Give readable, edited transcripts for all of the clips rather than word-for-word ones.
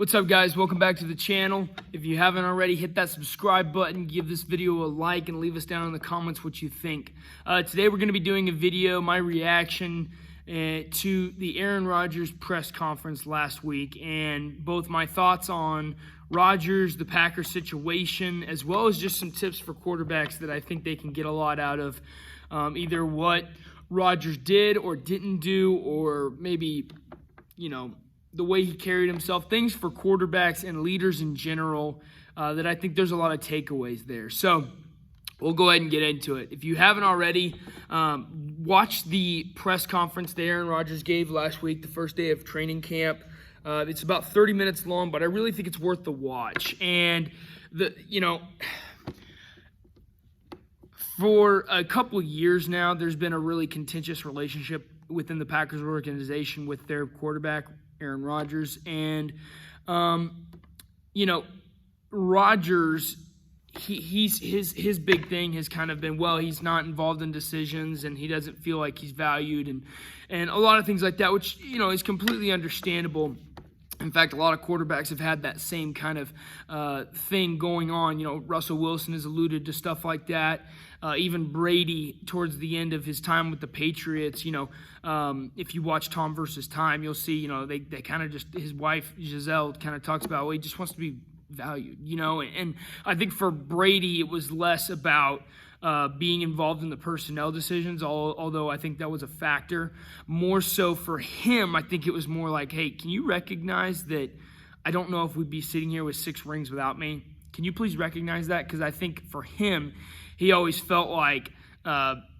What's up, guys? Welcome back to the channel. If you haven't already, hit that subscribe button, give this video a like, and leave us down in the comments what you think. Today we're going to be doing a video, my reaction to the Aaron Rodgers Press Conference last week, and both my thoughts on Rodgers, the Packers situation, as well as just some tips for quarterbacks that I think they can get a lot out of. Either what Rodgers did or didn't do, or maybe, the way he carried himself, things for quarterbacks and leaders in general that I think there's a lot of takeaways there. So we'll go ahead and get into it. If you haven't already, watch the press conference that Aaron Rodgers gave last week, the first day of training camp. It's about 30 minutes long, but I really think it's worth the watch. And for a couple of years now, there's been a really contentious relationship within the Packers organization with their quarterback, Aaron Rodgers. And, Rodgers, his big thing has kind of been, well, he's not involved in decisions and he doesn't feel like he's valued and a lot of things like that, which, is completely understandable. In fact, a lot of quarterbacks have had that same kind of thing going on. Russell Wilson has alluded to stuff like that. Even Brady, towards the end of his time with the Patriots, if you watch Tom versus Time, you'll see, they kind of just, his wife, Giselle, kind of talks about, well, he just wants to be valued, And I think for Brady, it was less about being involved in the personnel decisions, although I think that was a factor. More so for him, I think it was more like, hey, can you recognize that I don't know if we'd be sitting here with 6 rings without me? Can you please recognize that? Because I think for him, he always felt like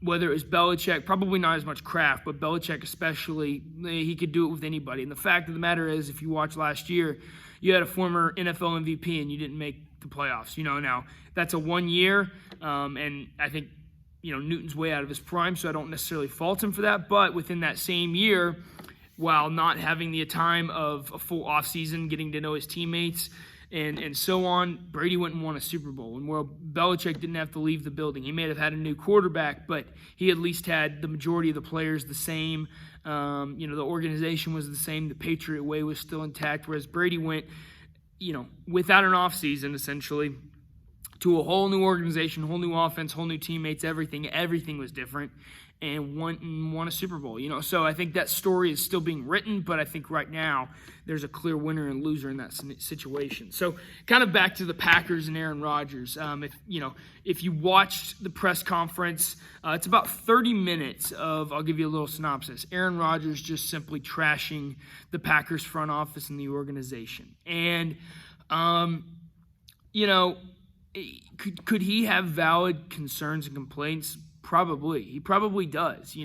whether it was Belichick, probably not as much Kraft, but Belichick especially, he could do it with anybody. And the fact of the matter is, if you watch last year, you had a former NFL MVP and you didn't make the playoffs. Now that's a 1 year, and I think Newton's way out of his prime, so I don't necessarily fault him for that. But within that same year, while not having the time of a full offseason, getting to know his teammates and so on, Brady went and won a Super Bowl. And while Belichick didn't have to leave the building, he may have had a new quarterback, but he at least had the majority of the players the same. The organization was the same. The Patriot way was still intact, whereas Brady went, without an offseason, essentially, to a whole new organization, whole new offense, whole new teammates, everything. Everything was different, and won a Super Bowl. So I think that story is still being written, but I think right now there's a clear winner and loser in that situation. So kind of back to the Packers and Aaron Rodgers. If you watched the press conference, it's about 30 minutes of, I'll give you a little synopsis, Aaron Rodgers just simply trashing the Packers front office and the organization. And, could he have valid concerns and complaints? Probably. He probably does. He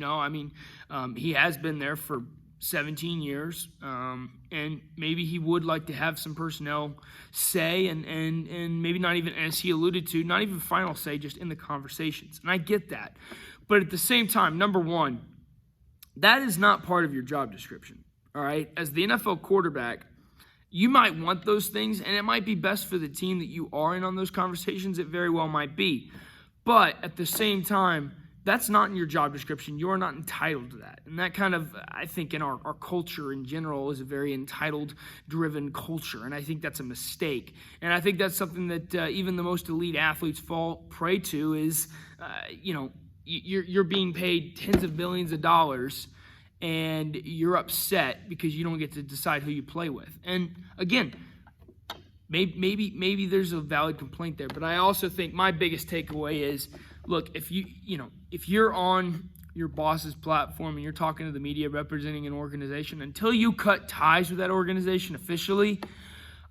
has been there for 17 years, and maybe he would like to have some personnel say, and maybe not even, as he alluded to, not even final say, just in the conversations. And I get that. But at the same time, number one, that is not part of your job description, all right? As the NFL quarterback, you might want those things, and it might be best for the team that you are in on those conversations. It very well might be. But at the same time, that's not in your job description. You are not entitled to that. And that kind of, I think, in our culture in general is a very entitled-driven culture. And I think that's a mistake. And I think that's something that even the most elite athletes fall prey to is, you're being paid tens of millions of dollars and you're upset because you don't get to decide who you play with. And again, maybe there's a valid complaint there, but I also think my biggest takeaway is, look, if you're on your boss's platform and you're talking to the media representing an organization, until you cut ties with that organization officially,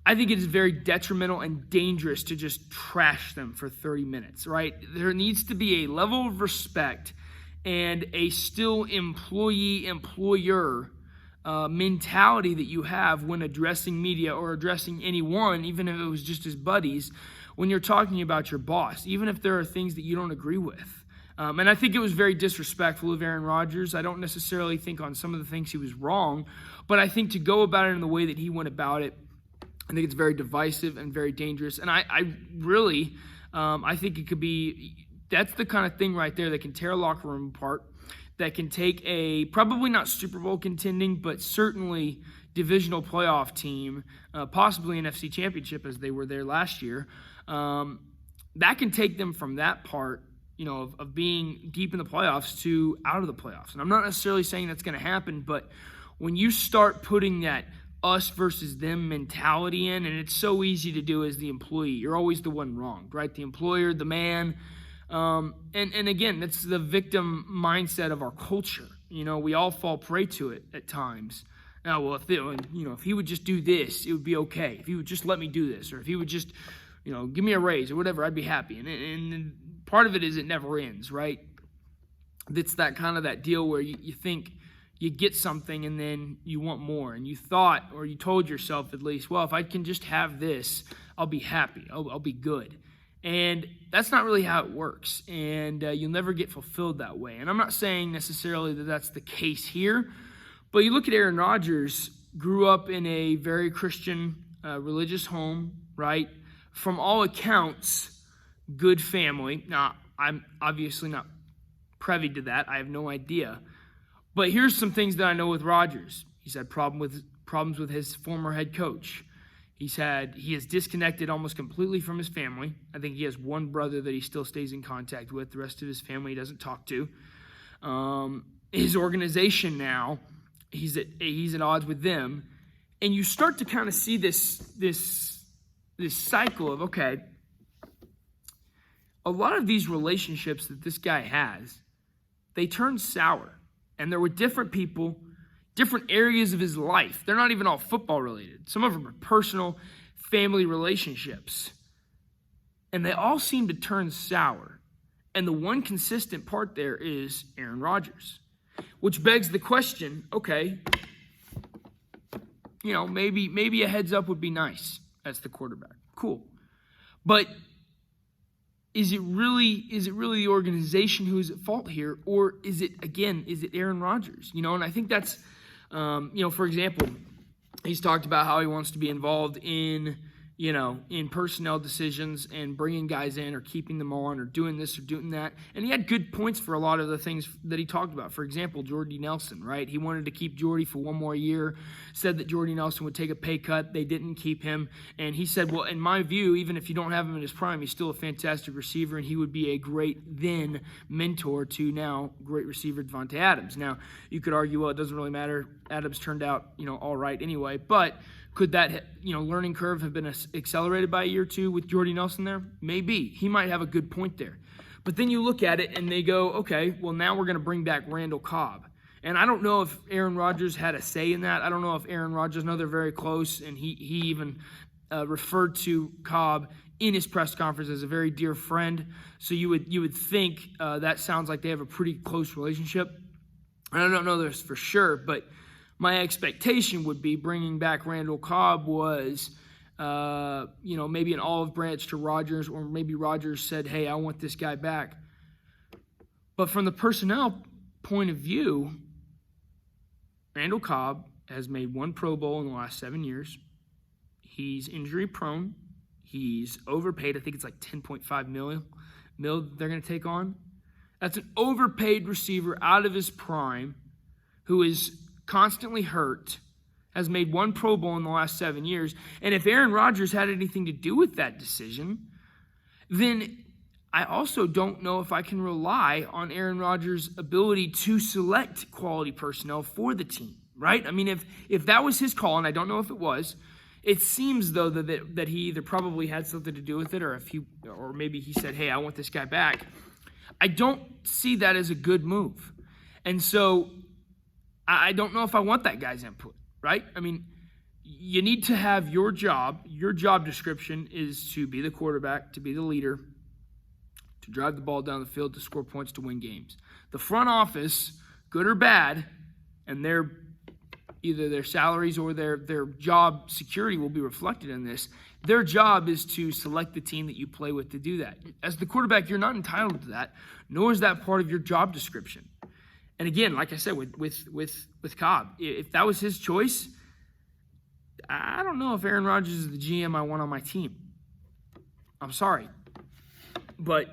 I think it is very detrimental and dangerous to just trash them for 30 minutes, right? There needs to be a level of respect and a still employee-employer mentality that you have when addressing media or addressing anyone, even if it was just his buddies, when you're talking about your boss, even if there are things that you don't agree with. And I think it was very disrespectful of Aaron Rodgers. I don't necessarily think on some of the things he was wrong, but I think to go about it in the way that he went about it, I think it's very divisive and very dangerous. And I really think it could be, that's the kind of thing right there that can tear a locker room apart, that can take a, probably not Super Bowl contending, but certainly divisional playoff team, possibly an NFC championship as they were there last year, that can take them from that part, of being deep in the playoffs to out of the playoffs. And I'm not necessarily saying that's going to happen, but when you start putting that us versus them mentality in, and it's so easy to do as the employee, you're always the one wronged, right? The employer, the man. And again, that's the victim mindset of our culture. We all fall prey to it at times. Now, well, if he would just do this, it would be okay. If he would just let me do this, or if he would just, give me a raise or whatever, I'd be happy. And part of it is it never ends, right? It's that kind of that deal where you think you get something and then you want more. And you thought, or you told yourself at least, well, if I can just have this, I'll be happy. I'll be good. And that's not really how it works. And you'll never get fulfilled that way. And I'm not saying necessarily that that's the case here. But you look at Aaron Rodgers, grew up in a very Christian, religious home, right? From all accounts, good family. Now, I'm obviously not privy to that. I have no idea. But here's some things that I know with Rodgers. He's had problems with his former head coach. He has disconnected almost completely from his family. I think he has one brother that he still stays in contact with. The rest of his family he doesn't talk to. His organization now, he's at odds with them. And you start to kind of see this cycle of, okay, a lot of these relationships that this guy has, they turn sour. And they're with different people, different areas of his life. They're not even all football related. Some of them are personal, family relationships. And they all seem to turn sour. And the one consistent part there is Aaron Rodgers. Which begs the question, okay, maybe a heads up would be nice as the quarterback. Cool. But is it really the organization who is at fault here, or is it Aaron Rodgers? And I think that's, for example, he's talked about how he wants to be involved in personnel decisions and bringing guys in or keeping them on or doing this or doing that. And he had good points for a lot of the things that he talked about. For example, Jordy Nelson, right? He wanted to keep Jordy for one more year, said that Jordy Nelson would take a pay cut. They didn't keep him. And he said, well, in my view, even if you don't have him in his prime, he's still a fantastic receiver, and he would be a great then mentor to now great receiver Devontae Adams. Now, you could argue, well, it doesn't really matter. Adams turned out, all right anyway. But could that, learning curve have been accelerated by a year or two with Jordy Nelson there? Maybe. He might have a good point there. But then you look at it and they go, okay, well, now we're going to bring back Randall Cobb. And I don't know if Aaron Rodgers had a say in that. I don't know if Aaron Rodgers, I know they're very close, and he even referred to Cobb in his press conference as a very dear friend. So you would think that sounds like they have a pretty close relationship. And I don't know this for sure, but my expectation would be bringing back Randall Cobb was, maybe an olive branch to Rodgers, or maybe Rodgers said, hey, I want this guy back. But from the personnel point of view, Randall Cobb has made one Pro Bowl in the last 7 years. He's injury prone. He's overpaid. I think it's like $10.5 million they're going to take on. That's an overpaid receiver out of his prime who is constantly hurt, has made one Pro Bowl in the last 7 years. And if Aaron Rodgers had anything to do with that decision, then I also don't know if I can rely on Aaron Rodgers' ability to select quality personnel for the team, right? I mean, if that was his call, and I don't know if it was, it seems, though, that he either probably had something to do with it, or maybe he said, hey, I want this guy back. I don't see that as a good move. And so I don't know if I want that guy's input, right? I mean, you need to have your job. Your job description is to be the quarterback, to be the leader, to drive the ball down the field, to score points, to win games. The front office, good or bad, and either their salaries or their job security will be reflected in this. Their job is to select the team that you play with to do that. As the quarterback, you're not entitled to that, nor is that part of your job description. And again, like I said, with Cobb, if that was his choice, I don't know if Aaron Rodgers is the GM I want on my team. I'm sorry. But,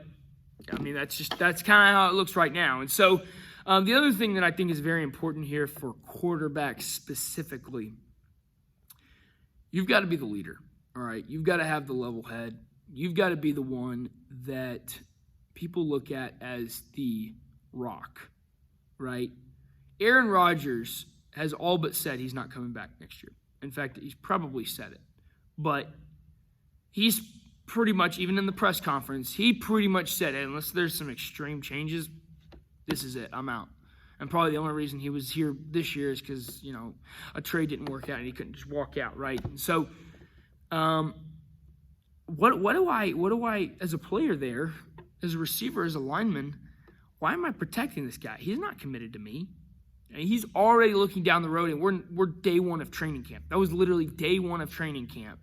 I mean, that's kind of how it looks right now. And so the other thing that I think is very important here for quarterbacks specifically you've got to be the leader, all right? You've got to have the level head. You've got to be the one that people look at as the rock, right? Aaron Rodgers has all but said he's not coming back next year. In fact, he's probably said it. But he's pretty much, even in the press conference, he pretty much said, hey, unless there's some extreme changes, this is it, I'm out. And probably the only reason he was here this year is because, a trade didn't work out and he couldn't just walk out, right? And so, what do I, as a player there, as a receiver, as a lineman, why am I protecting this guy? He's not committed to me. And he's already looking down the road, and we're day one of training camp. That was literally day one of training camp.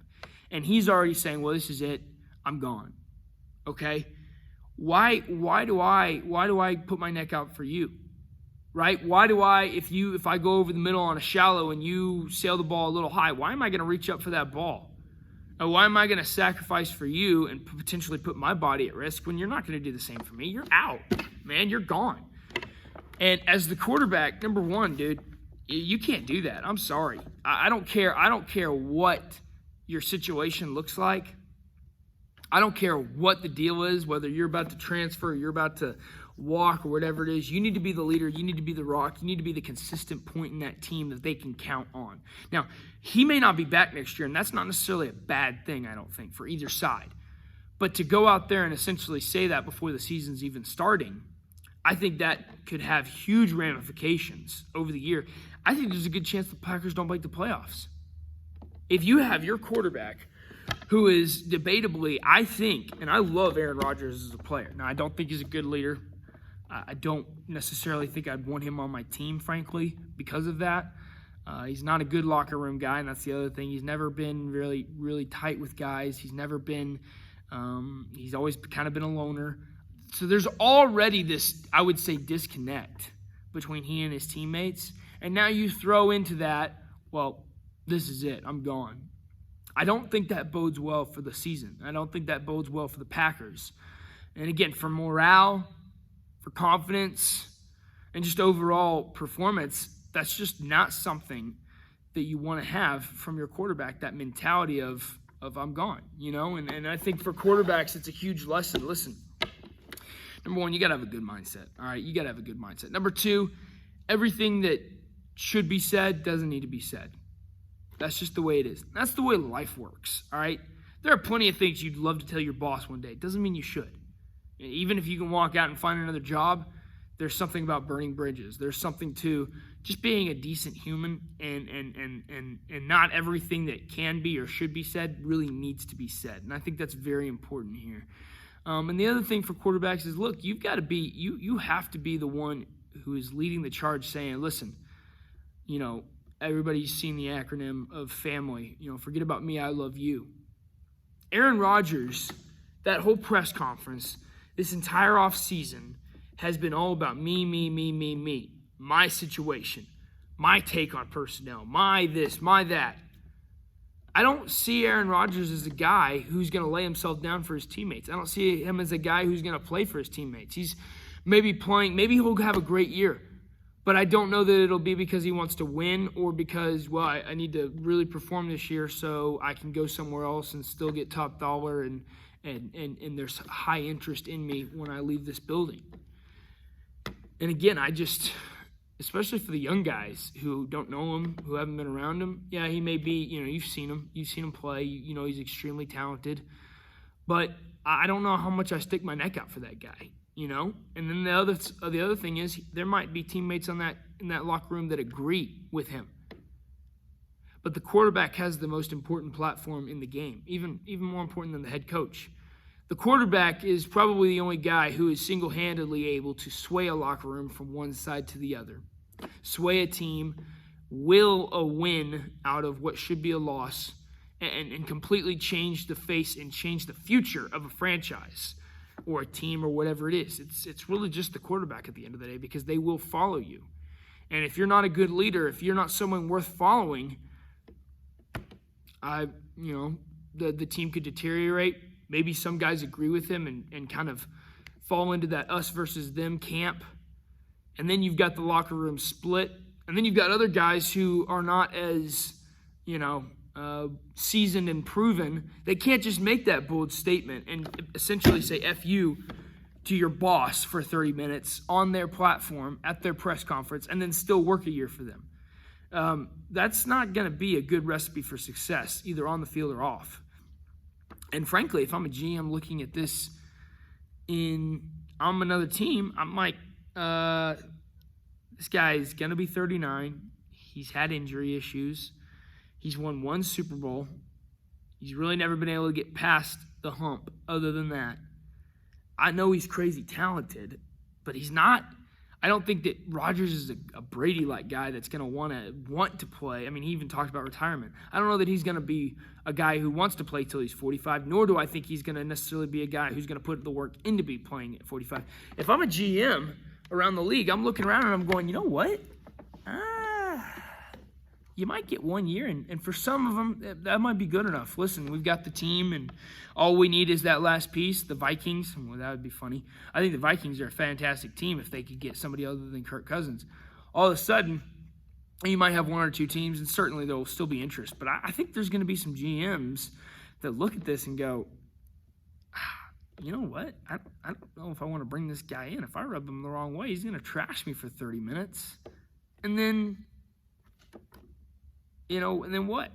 And he's already saying, well, this is it. I'm gone. Okay? Why do I put my neck out for you? Right? Why do I, if I go over the middle on a shallow and you sail the ball a little high, why am I going to reach up for that ball? Or why am I going to sacrifice for you and potentially put my body at risk when you're not going to do the same for me? You're out, man. You're gone. And as the quarterback, number one, dude, you can't do that. I'm sorry. I don't care. I don't care what your situation looks like. I don't care what the deal is, whether you're about to transfer or you're about to walk or whatever it is. You need to be the leader. You need to be the rock. You need to be the consistent point in that team that they can count on. Now, he may not be back next year, and that's not necessarily a bad thing, I don't think, for either side. But to go out there and essentially say that before the season's even starting, I think that could have huge ramifications over the year. I think there's a good chance the Packers don't make the playoffs. If you have your quarterback who is debatably, I think, and I love Aaron Rodgers as a player. Now, I don't think he's a good leader. I don't necessarily think I'd want him on my team, frankly, because of that. He's not a good locker room guy, and that's the other thing. He's never been really, really tight with guys. He's never been, he's always kind of been a loner. So there's already this, I would say, disconnect between he and his teammates. And now you throw into that, well, this is it. I'm gone. I don't think that bodes well for the season. I don't think that bodes well for the Packers. And again, for morale, for confidence, and just overall performance, that's just not something that you want to have from your quarterback, that mentality of I'm gone, And I think for quarterbacks, it's a huge lesson. Listen, number one, you got to have a good mindset, all right? You got to have a good mindset. Number two, everything that should be said doesn't need to be said. That's just the way it is. That's the way life works, all right? There are plenty of things you'd love to tell your boss one day. It doesn't mean you should. Even if you can walk out and find another job, there's something about burning bridges. There's something to just being a decent human, and not everything that can be or should be said really needs to be said. And I think that's very important here. And the other thing for quarterbacks is, look, you've got to be, you have to be the one who is leading the charge saying, listen, everybody's seen the acronym of family. Forget about me, I love you. Aaron Rodgers, that whole press conference, this entire offseason has been all about me, my situation, my take on personnel, my this, my that. I don't see Aaron Rodgers as a guy who's going to lay himself down for his teammates. I don't see him as a guy who's going to play for his teammates. He's maybe playing, maybe he'll have a great year, but I don't know that it'll be because he wants to win or because, well, I need to really perform this year so I can go somewhere else and still get top dollar and there's high interest in me when I leave this building. And again, especially for the young guys who don't know him, who haven't been around him, yeah, he may be, you've seen him play, he's extremely talented, but I don't know how much I stick my neck out for that guy, And then the other thing is there might be teammates in that locker room that agree with him. But the quarterback has the most important platform in the game, even more important than the head coach. The quarterback is probably the only guy who is single-handedly able to sway a locker room from one side to the other, sway a team, will a win out of what should be a loss, and completely change the face and change the future of a franchise or a team or whatever it is. It's really just the quarterback at the end of the day because they will follow you. And if you're not a good leader, if you're not someone worth following, the team could deteriorate. Maybe some guys agree with him and kind of fall into that us versus them camp. And then you've got the locker room split. And then you've got other guys who are not as, seasoned and proven, they can't just make that bold statement and essentially say F you to your boss for 30 minutes on their platform at their press conference and then still work a year for them. That's not going to be a good recipe for success, either on the field or off. And frankly, if I'm a GM looking at this I'm another team, I'm like, this guy's going to be 39. He's had injury issues. He's won one Super Bowl. He's really never been able to get past the hump other than that. I know he's crazy talented, but he's not. I don't think that Rodgers is a Brady-like guy that's going to want to play. I mean, he even talked about retirement. I don't know that he's going to be a guy who wants to play till he's 45, nor do I think he's going to necessarily be a guy who's going to put the work into be playing at 45. If I'm a GM around the league, I'm looking around and I'm going, you know what? You might get 1 year, and for some of them, that might be good enough. Listen, we've got the team, and all we need is that last piece, the Vikings. Well, that would be funny. I think the Vikings are a fantastic team if they could get somebody other than Kirk Cousins. All of a sudden, you might have one or two teams, and certainly there will still be interest. But I think there's going to be some GMs that look at this and go, you know what? I don't know if I want to bring this guy in. If I rub him the wrong way, he's going to trash me for 30 minutes. And then what?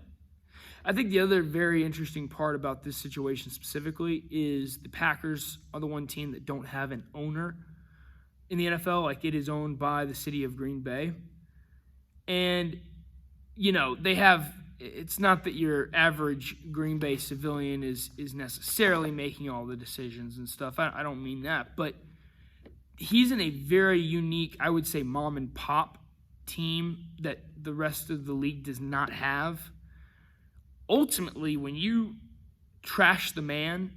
I think the other very interesting part about this situation specifically is the Packers are the one team that don't have an owner in the NFL. Like, it is owned by the city of Green Bay. And, they have – it's not that your average Green Bay civilian is necessarily making all the decisions and stuff. I don't mean that. But he's in a very unique, I would say, mom-and-pop team that the rest of the league does not have. Ultimately, when you trash the man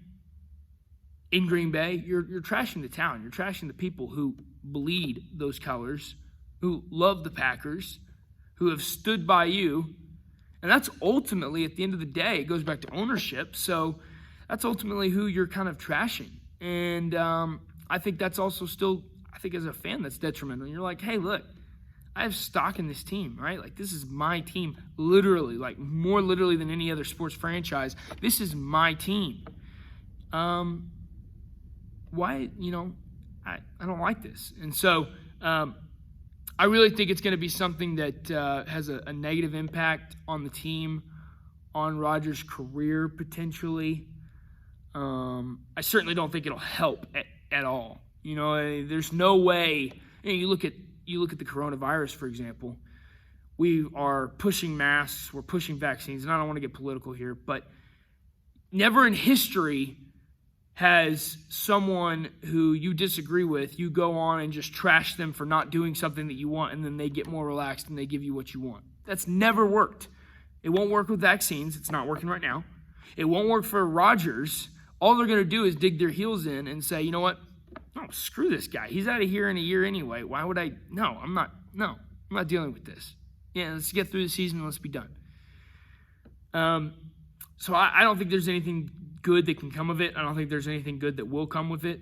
in Green Bay, you're trashing the town. You're trashing the people who bleed those colors, who love the Packers, who have stood by you. And that's ultimately, at the end of the day, it goes back to ownership. So that's ultimately who you're kind of trashing. And I think that's also still, I think as a fan, that's detrimental. You're like, hey, look, I have stock in this team, right? Like, this is my team, literally, like more literally than any other sports franchise. This is my team. Why, I don't like this. And so I really think it's going to be something that has a negative impact on the team, on Rodgers' career potentially. I certainly don't think it'll help at all. There's no way. You look at the coronavirus, for example. We are pushing masks, we're pushing vaccines, and I don't want to get political here, but never in history has someone who you disagree with, you go on and just trash them for not doing something that you want, and then they get more relaxed and they give you what you want. That's never worked. It won't work with vaccines. It's not working right now. It won't work for Rodgers. All they're going to do is dig their heels in and say, you know what? Oh, screw this guy. He's out of here in a year anyway. Why would I? I'm not dealing with this. Yeah, let's get through the season and let's be done. So I don't think there's anything good that can come of it. I don't think there's anything good that will come with it.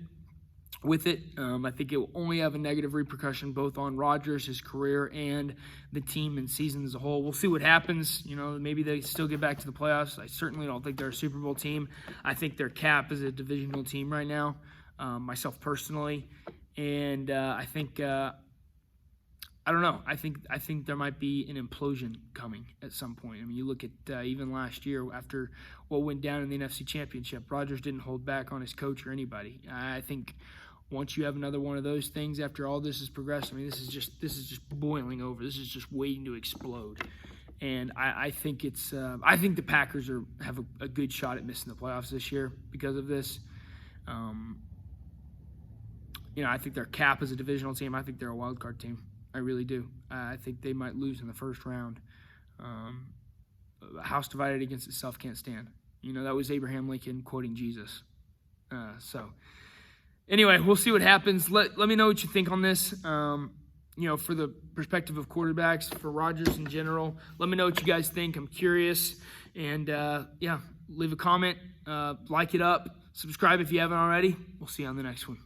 I think it will only have a negative repercussion both on Rodgers, his career, and the team and season as a whole. We'll see what happens. Maybe they still get back to the playoffs. I certainly don't think they're a Super Bowl team. I think their cap is a divisional team right now. Myself personally, and I think I don't know. I think there might be an implosion coming at some point. I mean, you look at even last year after what went down in the NFC Championship, Rodgers didn't hold back on his coach or anybody. I think once you have another one of those things after all this has progressed, I mean, this is just boiling over. This is just waiting to explode. And I think I think the Packers have a good shot at missing the playoffs this year because of this. I think their cap is a divisional team. I think they're a wild card team. I really do. I think they might lose in the first round. A house divided against itself can't stand. That was Abraham Lincoln quoting Jesus. So anyway, we'll see what happens. Let me know what you think on this. For the perspective of quarterbacks, for Rodgers in general, let me know what you guys think. I'm curious. And leave a comment, like it up, subscribe if you haven't already. We'll see you on the next one.